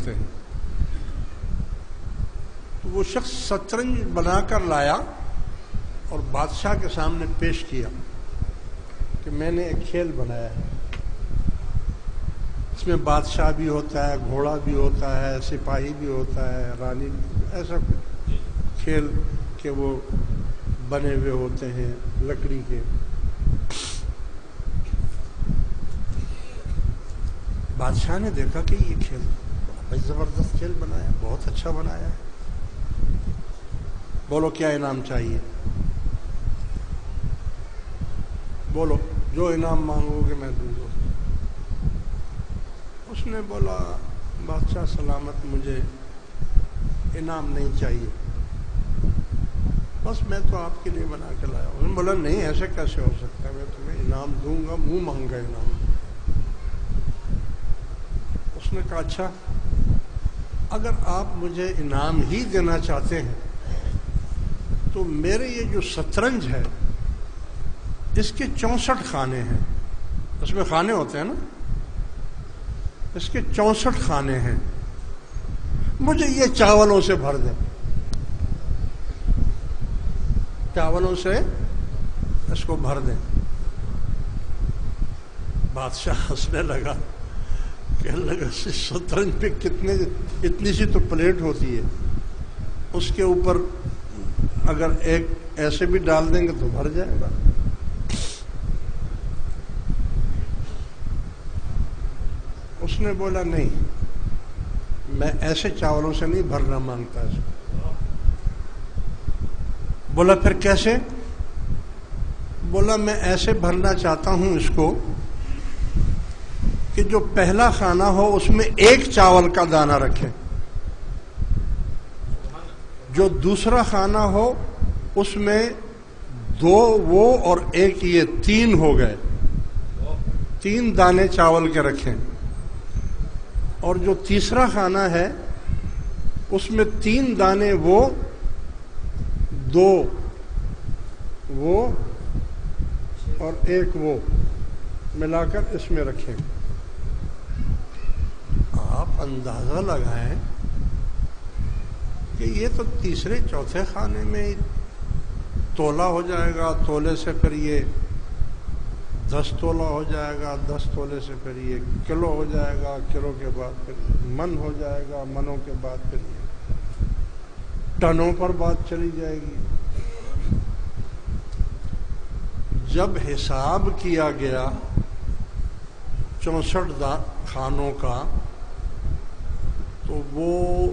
کھیلتے ہیں. تو وہ شخص شطرنج بنا کر لایا اور بادشاہ کے سامنے پیش کیا کہ میں نے ایک کھیل بنایا ہے. اس میں بادشاہ بھی ہوتا ہے، گھوڑا بھی ہوتا ہے، سپاہی بھی ہوتا ہے، رانی بھی، ایسا کھیل کہ وہ بنے ہوئے ہوتے ہیں لکڑی کے. بادشاہ نے دیکھا کہ یہ کھیل بڑا زبردست کھیل بنایا، بہت اچھا بنایا ہے. بولو کیا انعام چاہیے؟ بولو جو انعام مانگو گے میں دوں گا. اس نے بولا بادشاہ سلامت، مجھے انعام نہیں چاہیے، بس میں تو آپ کے لیے بنا کے لایا ہوں. انہوں نے بولا نہیں، ایسے کیسے ہو سکتا ہے، میں تمہیں انعام دوں گا، منہ مانگا انعام. اس نے کہا اچھا، اگر آپ مجھے انعام ہی دینا چاہتے ہیں تو میرے یہ جو شطرنج ہے اس کے 64 خانے ہیں. اس میں خانے ہوتے ہیں نا، اس کے 64 خانے ہیں. مجھے یہ چاولوں سے بھر دیں، چاولوں سے اس کو بھر دیں. بادشاہ ہنسنے لگا، کہنے لگا شطرنج پہ اتنی سی تو پلیٹ ہوتی ہے، اس کے اوپر اگر ایک ایسے بھی ڈال دیں گے تو بھر جائے گا. اس نے بولا نہیں، میں ایسے چاولوں سے نہیں بھرنا مانگتا اس کو. بولا پھر کیسے؟ بولا میں ایسے بھرنا چاہتا ہوں اس کو کہ جو پہلا خانہ ہو اس میں ایک چاول کا دانہ رکھے، جو دوسرا خانہ ہو اس میں 2 وہ اور 1 یہ، 3 ہو گئے، 3 دانے چاول کے رکھیں. اور جو تیسرا خانہ ہے اس میں 3 دانے وہ، 2 وہ اور 1 وہ ملا کر اس میں رکھیں. آپ اندازہ لگائیں کہ یہ تو تیسرے چوتھے خانے میں تولا ہو جائے گا، تولے سے پھر یہ 10 تولا ہو جائے گا، 10 تولے سے پھر یہ کلو ہو جائے گا، کلو کے بعد پھر من ہو جائے گا، منوں کے بعد پھر یہ ٹنوں پر بات چلی جائے گی. جب حساب کیا گیا 64 خانوں کا تو وہ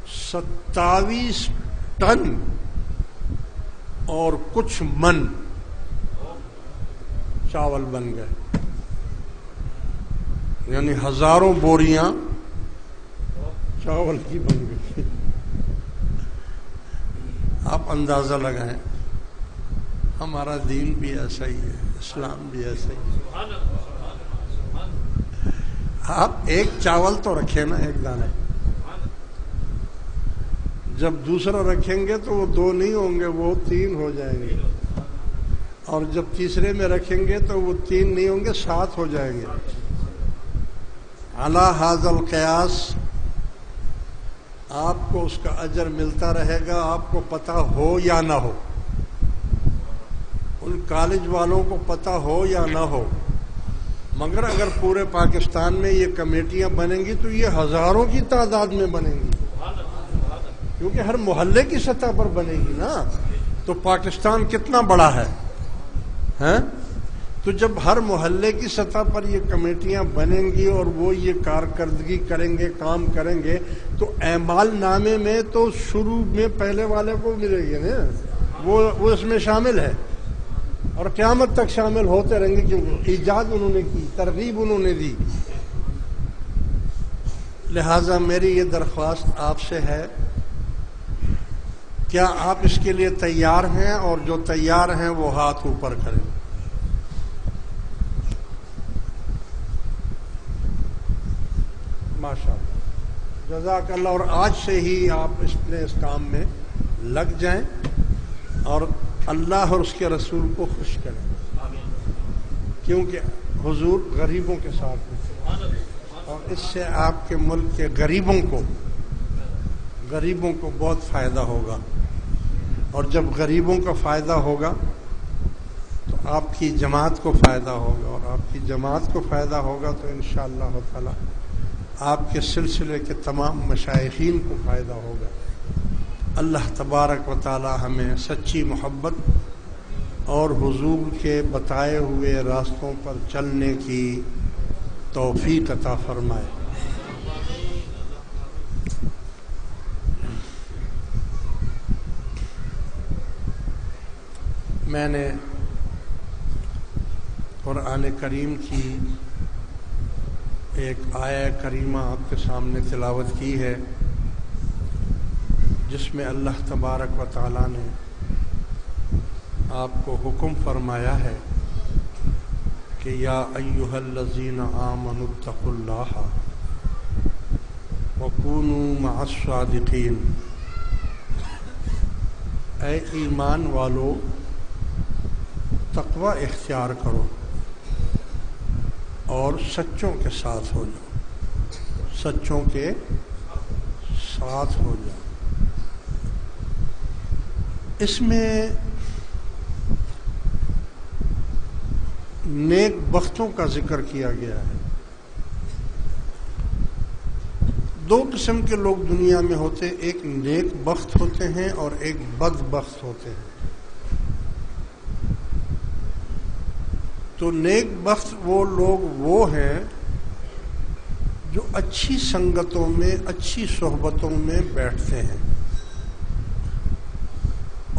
27 ٹن اور کچھ من چاول بن گئے، یعنی ہزاروں بوریاں چاول کی بن گئی. آپ اندازہ لگائیں، ہمارا دین بھی ایسا ہی ہے، اسلام بھی ایسا ہی ہے. آپ ایک چاول تو رکھیں نا، ایک دانہ. جب دوسرا رکھیں گے تو وہ 2 نہیں ہوں گے، وہ 3 ہو جائیں گے. اور جب تیسرے میں رکھیں گے تو وہ 3 نہیں ہوں گے، 7 ہو جائیں گے. علی ھذا القیاس آپ کو اس کا اجر ملتا رہے گا، آپ کو پتہ ہو یا نہ ہو، ان کالج والوں کو پتہ ہو یا نہ ہو. مگر اگر پورے پاکستان میں یہ کمیٹیاں بنیں گی تو یہ ہزاروں کی تعداد میں بنیں گی، کیونکہ ہر محلے کی سطح پر بنے گی نا. تو پاکستان کتنا بڑا ہے. تو جب ہر محلے کی سطح پر یہ کمیٹیاں بنیں گی اور وہ یہ کارکردگی کریں گے، کام کریں گے، تو اعمال نامے میں تو شروع میں پہلے والے کو ملے گی نا، وہ اس میں شامل ہے اور قیامت تک شامل ہوتے رہیں گے، کیونکہ ایجاد انہوں نے کی، ترغیب انہوں نے دی. لہذا میری یہ درخواست آپ سے ہے، کیا آپ اس کے لیے تیار ہیں؟ اور جو تیار ہیں وہ ہاتھ اوپر کریں. ماشاءاللہ، جزاک اللہ. اور آج سے ہی آپ اس کام میں لگ جائیں اور اللہ اور اس کے رسول کو خوش کریں، کیونکہ حضور غریبوں کے ساتھ ہیں اور اس سے آپ کے ملک کے غریبوں کو بہت فائدہ ہوگا، اور جب غریبوں کا فائدہ ہوگا تو آپ کی جماعت کو فائدہ ہوگا، اور آپ کی جماعت کو فائدہ ہوگا تو انشاءاللہ تعالی آپ کے سلسلے کے تمام مشائخین کو فائدہ ہوگا۔ اللہ تبارک و تعالی ہمیں سچی محبت اور حضور کے بتائے ہوئے راستوں پر چلنے کی توفیق عطا فرمائے۔ میں نے قرآن کریم کی ایک آیہ کریمہ آپ کے سامنے تلاوت کی ہے، جس میں اللہ تبارک و تعالی نے آپ کو حکم فرمایا ہے کہ یا ایھا الذین آمنوا اتقوا اللہ وکونوا مع الصادقین، اے ایمان والو تقوی اختیار کرو اور سچوں کے ساتھ ہو جاؤ، سچوں کے ساتھ ہو جاؤ۔ اس میں نیک بختوں کا ذکر کیا گیا ہے۔ دو قسم کے لوگ دنیا میں ہوتے، ایک نیک بخت ہوتے ہیں اور ایک بد بخت ہوتے ہیں۔ تو نیک بخت وہ لوگ وہ ہیں جو اچھی سنگتوں میں، اچھی صحبتوں میں بیٹھتے ہیں،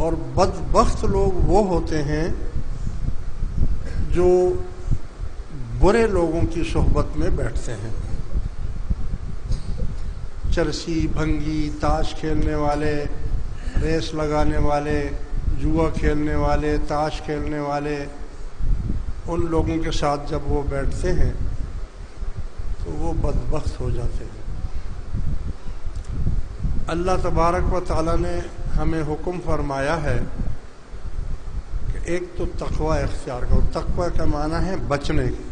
اور بدبخت لوگ وہ ہوتے ہیں جو برے لوگوں کی صحبت میں بیٹھتے ہیں۔ چرسی، بھنگی، تاش کھیلنے والے، ریس لگانے والے، جوا کھیلنے والے، تاش کھیلنے والے، ان لوگوں کے ساتھ جب وہ بیٹھتے ہیں تو وہ بدبخت ہو جاتے ہیں۔ اللہ تبارک و تعالی نے ہمیں حکم فرمایا ہے کہ ایک تو تقوی اختیار کرو۔ تقوی کا معنی ہے بچنے کی،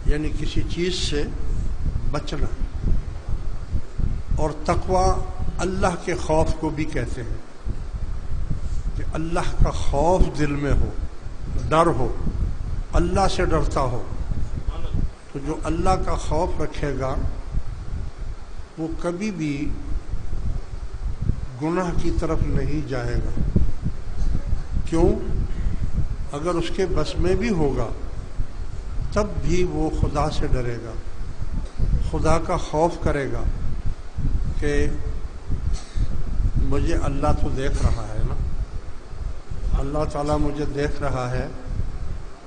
یعنی کسی چیز سے بچنا، اور تقوی اللہ کے خوف کو بھی کہتے ہیں کہ اللہ کا خوف دل میں ہو، ڈر ہو، اللہ سے ڈرتا ہو۔ تو جو اللہ کا خوف رکھے گا وہ کبھی بھی گناہ کی طرف نہیں جائے گا۔ کیوں؟ اگر اس کے بس میں بھی ہوگا تب بھی وہ خدا سے ڈرے گا، خدا کا خوف کرے گا کہ مجھے اللہ تو دیکھ رہا ہے نا، اللہ تعالیٰ مجھے دیکھ رہا ہے،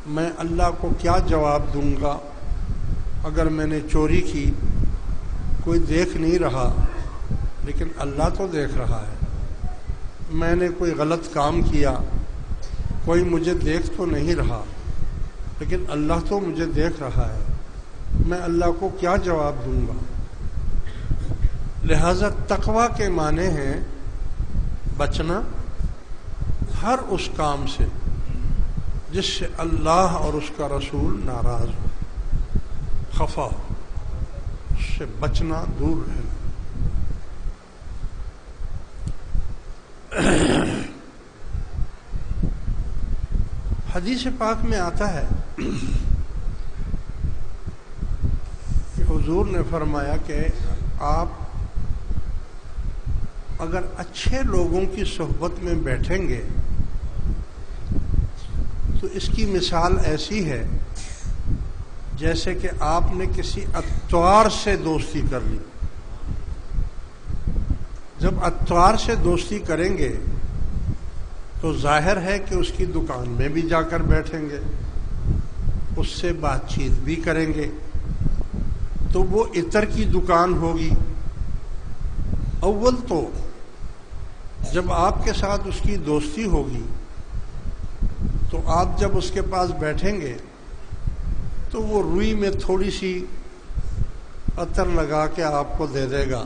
میں اللہ کو کیا جواب دوں گا اگر میں نے چوری کی؟ کوئی دیکھ نہیں رہا لیکن اللہ تو دیکھ رہا ہے۔ میں نے کوئی غلط کام کیا، کوئی مجھے دیکھ تو نہیں رہا لیکن اللہ تو مجھے دیکھ رہا ہے، میں اللہ کو کیا جواب دوں گا؟ لہذا تقوی کے معنی ہیں بچنا ہر اس کام سے جس سے اللہ اور اس کا رسول ناراض ہو، خفا ہو، اس سے بچنا، دور رہنا۔ حدیث پاک میں آتا ہے کہ حضور نے فرمایا کہ آپ اگر اچھے لوگوں کی صحبت میں بیٹھیں گے تو اس کی مثال ایسی ہے جیسے کہ آپ نے کسی عطار سے دوستی کر لی۔ جب عطار سے دوستی کریں گے تو ظاہر ہے کہ اس کی دکان میں بھی جا کر بیٹھیں گے، اس سے بات چیت بھی کریں گے، تو وہ عطر کی دکان ہوگی۔ اول تو جب آپ کے ساتھ اس کی دوستی ہوگی تو آپ جب اس کے پاس بیٹھیں گے تو وہ روئی میں تھوڑی سی عطر لگا کے آپ کو دے دے گا،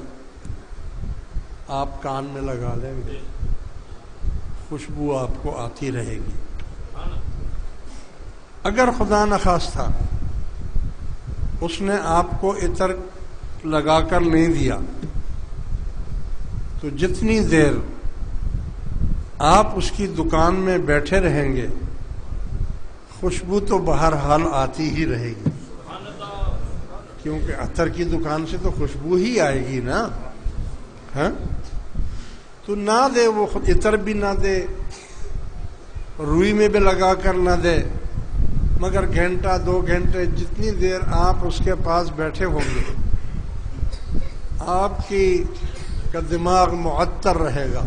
آپ کان میں لگا لیں گے، خوشبو آپ کو آتی رہے گی۔ اگر خدا نخواستہ اس نے آپ کو عطر لگا کر نہیں دیا، تو جتنی دیر آپ اس کی دکان میں بیٹھے رہیں گے خوشبو تو بہرحال آتی ہی رہے گی، کیونکہ عطر کی دکان سے تو خوشبو ہی آئے گی نا. ہاں تو نہ دے وہ عطر بھی نہ دے، روئی میں بھی لگا کر نہ دے، مگر گھنٹہ 2 گھنٹے جتنی دیر آپ اس کے پاس بیٹھے ہوں گے آپ کی کا دماغ معطر رہے گا.